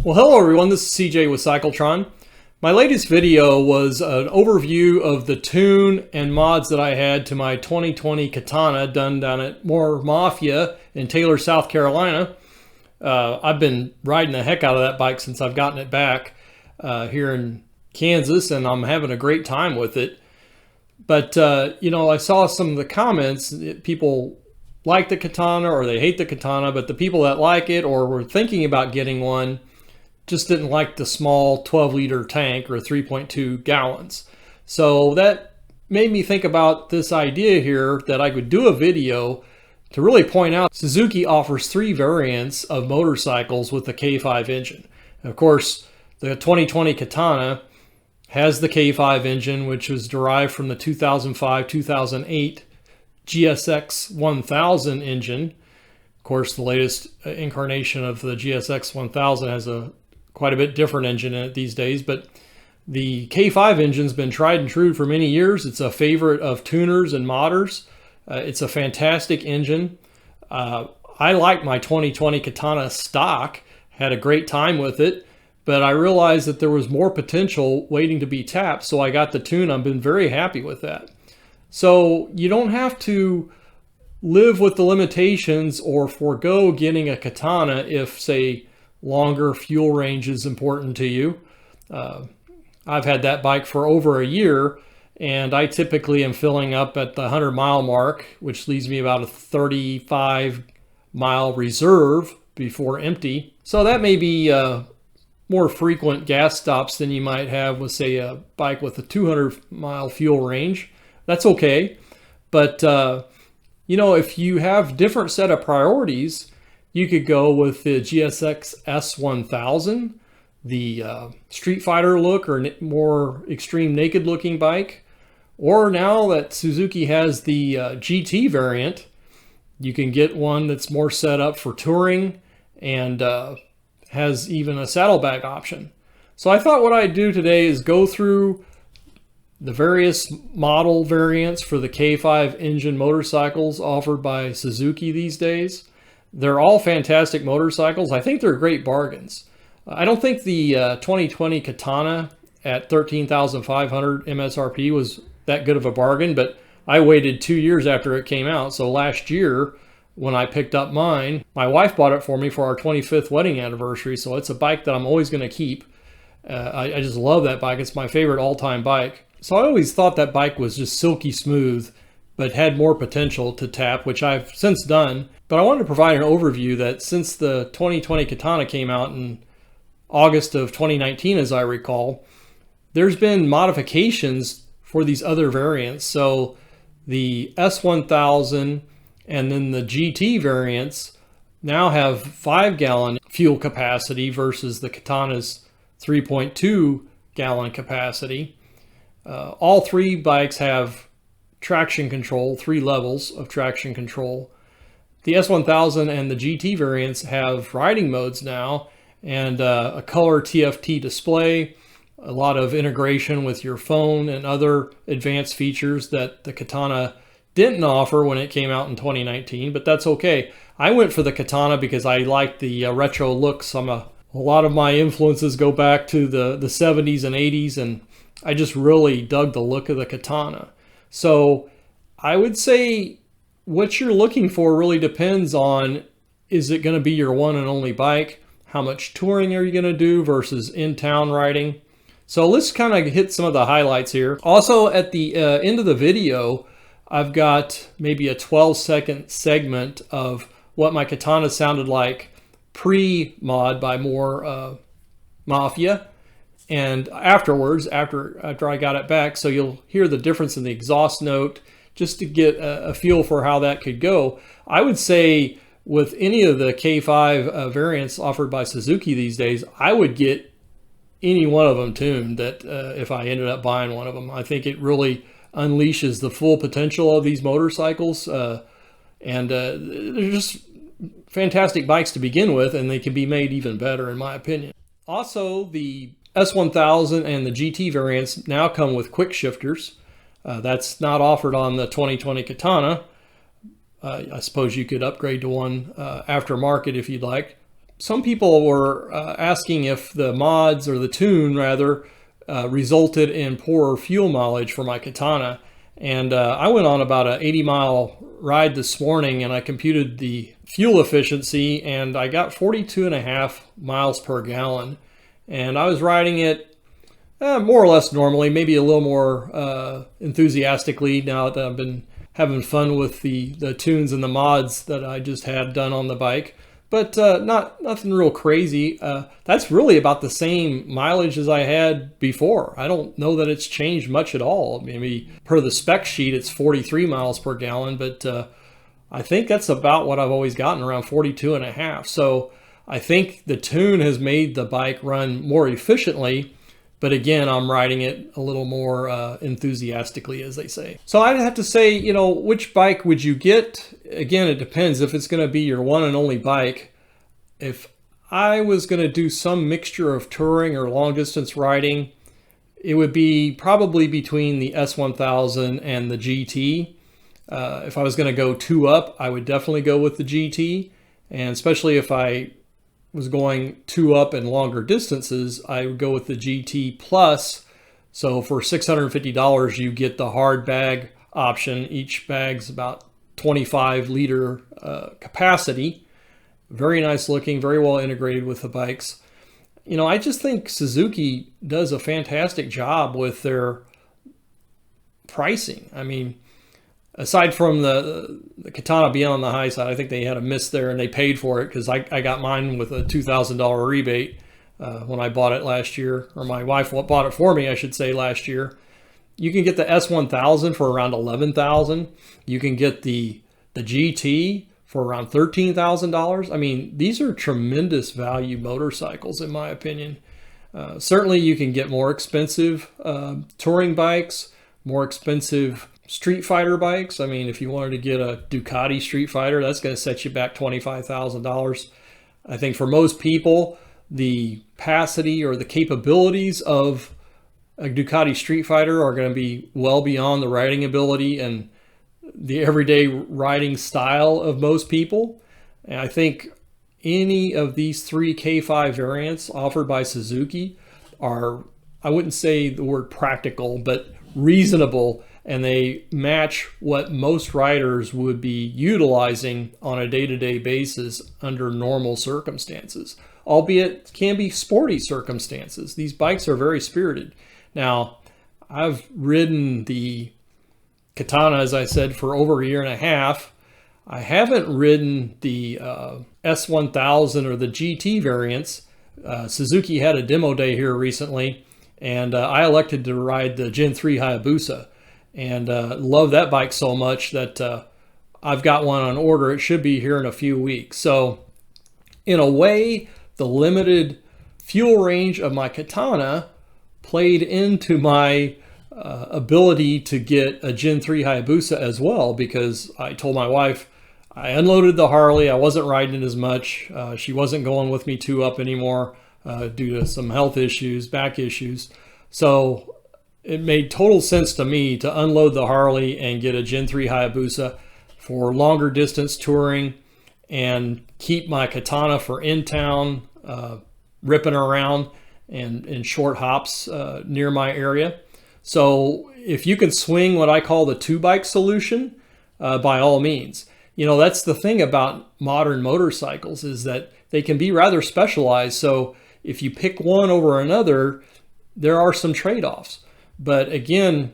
Well, hello everyone, this is CJ with Cycletron. My latest video was an overview of the tune and mods that I had to my 2020 Katana done down at More Mafia in Taylor, South Carolina. I've been riding the heck out of that bike since I've gotten it back here in Kansas, and I'm having a great time with it. But, you know, I saw some of the comments, people like the Katana or they hate the Katana, but the people that like it or were thinking about getting one just didn't like the small 12-liter tank or 3.2 gallons. So that made me think about this idea here that I could do a video to really point out Suzuki offers 3 variants of motorcycles with the K5 engine. And of course, the 2020 Katana has the K5 engine, which was derived from the 2005-2008 GSX-1000 engine. Of course, the latest incarnation of the GSX-1000 has a quite a bit different engine in it these days, but the K5 engine's been tried and true for many years. It's a favorite of tuners and modders. It's a fantastic engine. I like my 2020 Katana stock, had a great time with it, but I realized that there was more potential waiting to be tapped, so I got the tune. I've been very happy with that. So you don't have to live with the limitations or forego getting a Katana if, say, longer fuel range is important to you. I've had that bike for over a year, and I typically am filling up at the 100-mile mark, which leaves me about a 35-mile reserve before empty. So that may be more frequent gas stops than you might have with, say, a bike with a 200-mile fuel range. That's okay. But, you know, if you have different set of priorities, you could go with the GSX-S-1000, the Street Fighter look or more extreme naked looking bike. Or now that Suzuki has the GT variant, you can get one that's more set up for touring and has even a saddlebag option. So I thought what I'd do today is go through the various model variants for the K5 engine motorcycles offered by Suzuki these days. They're all fantastic motorcycles. I think they're great bargains. I don't think the 2020 Katana at $13,500 MSRP was that good of a bargain, but I waited 2 years after it came out. So last year when I picked up mine, my wife bought it for me for our 25th wedding anniversary. So it's a bike that I'm always going to keep. I just love that bike. It's my favorite all-time bike. So I always thought that bike was just silky smooth, but had more potential to tap, which I've since done. But I wanted to provide an overview that since the 2020 Katana came out in August of 2019, as I recall, there's been modifications for these other variants. So the S1000 and then the GT variants now have 5-gallon fuel capacity versus the Katana's 3.2-gallon capacity. All 3 bikes have traction control, 3 levels of traction control. The S1000 and the GT variants have riding modes now and a color TFT display, a lot of integration with your phone and other advanced features that the Katana didn't offer when it came out in 2019, but that's okay. I went for the Katana because I like the retro looks. A lot of my influences go back to the 70s and 80s, and I just really dug the look of the Katana. So I would say what you're looking for really depends on, is it going to be your one and only bike? How much touring are you going to do versus in-town riding? So let's kind of hit some of the highlights here. Also at the end of the video, I've got maybe a 12-second segment of what my Katana sounded like pre-mod by More Mafia, and afterwards, after I got it back. So you'll hear the difference in the exhaust note, just to get a feel for how that could go. I would say with any of the K5 variants offered by Suzuki these days, I would get any one of them tuned that if I ended up buying one of them. I think it really unleashes the full potential of these motorcycles. And they're just fantastic bikes to begin with, and they can be made even better in my opinion. Also, the S1000 and the GT variants now come with quick shifters. That's not offered on the 2020 Katana. I suppose you could upgrade to one aftermarket if you'd like. some people were asking if the mods, or the tune rather, resulted in poorer fuel mileage for my Katana. And I went on about an 80-mile ride this morning, and I computed the fuel efficiency, and I got 42.5 miles per gallon. And I was riding it more or less normally, maybe a little more enthusiastically now that I've been having fun with the tunes and the mods that I just had done on the bike. But nothing real crazy. That's really about the same mileage as I had before. I don't know that it's changed much at all. Maybe per the spec sheet, it's 43 miles per gallon, but I think that's about what I've always gotten, around 42.5. So I think the tune has made the bike run more efficiently. But again, I'm riding it a little more enthusiastically, as they say. So I'd have to say, you know, which bike would you get? Again, it depends if it's going to be your one and only bike. If I was going to do some mixture of touring or long distance riding, it would be probably between the S1000 and the GT. If I was going to go two up, I would definitely go with the GT. And especially if I was going two up and longer distances, I would go with the GT Plus. So for $650, you get the hard bag option. Each bag's about 25 liter capacity. Very nice looking, very well integrated with the bikes. You know, I just think Suzuki does a fantastic job with their pricing. I mean, aside from the Katana being on the high side, I think they had a miss there, and they paid for it because I got mine with a $2,000 rebate when I bought it last year, or my wife bought it for me, I should say, last year. You can get the S1000 for around $11,000. You can get the GT for around $13,000. I mean, these are tremendous value motorcycles, in my opinion. Certainly, you can get more expensive touring bikes, more expensive street fighter bikes. I mean, if you wanted to get a Ducati Street Fighter, that's going to set you back $25,000. I think for most people, the capacity or the capabilities of a Ducati Street Fighter are going to be well beyond the riding ability and the everyday riding style of most people. And I think any of these three K5 variants offered by Suzuki are, I wouldn't say the word practical, but reasonable, and they match what most riders would be utilizing on a day-to-day basis under normal circumstances, albeit can be sporty circumstances. These bikes are very spirited. Now, I've ridden the Katana, as I said, for over a year and a half. I haven't ridden the S1000 or the GT variants. Suzuki had a demo day here recently, and I elected to ride the Gen 3 Hayabusa. And love that bike so much that I've got one on order. It should be here in a few weeks. So in a way, the limited fuel range of my Katana played into my ability to get a Gen 3 Hayabusa as well, because I told my wife I unloaded the Harley. I wasn't riding it as much. She wasn't going with me two up anymore due to some health issues, back issues. So it made total sense to me to unload the Harley and get a Gen 3 Hayabusa for longer distance touring and keep my Katana for in-town, ripping around and in short hops near my area. So if you can swing what I call the two-bike solution, by all means. You know, that's the thing about modern motorcycles, is that they can be rather specialized. So if you pick one over another, there are some trade-offs. But again,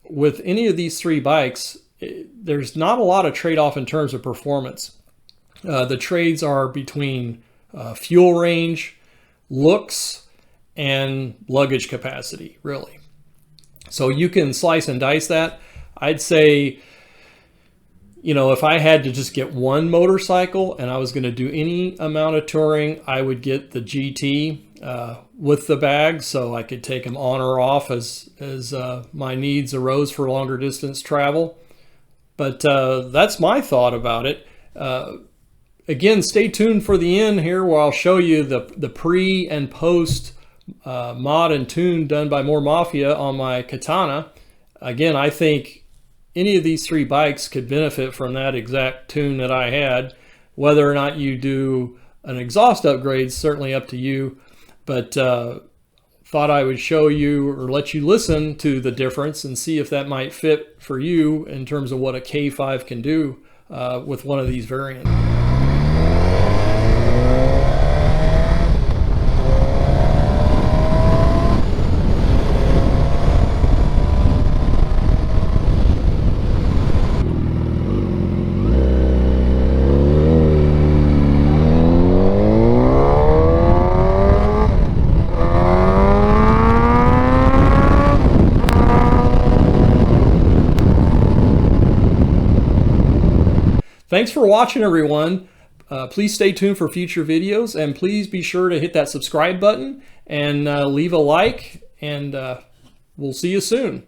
with any of these three bikes, there's not a lot of trade-off in terms of performance. The trades are between fuel range, looks, and luggage capacity, really. So you can slice and dice that. I'd say, you know, if I had to just get one motorcycle and I was going to do any amount of touring, I would get the GT with the bag, so I could take them on or off as my needs arose for longer distance travel. But that's my thought about it. Again, stay tuned for the end here, where I'll show you the pre and post mod and tune done by More Mafia on my Katana. Again, I think any of these three bikes could benefit from that exact tune that I had. Whether or not you do An exhaust upgrade is certainly up to you, but thought I would show you or let you listen to the difference and see if that might fit for you in terms of what a K5 can do with one of these variants. Thanks for watching, everyone. Please stay tuned for future videos, and please be sure to hit that subscribe button and leave a like, and we'll see you soon.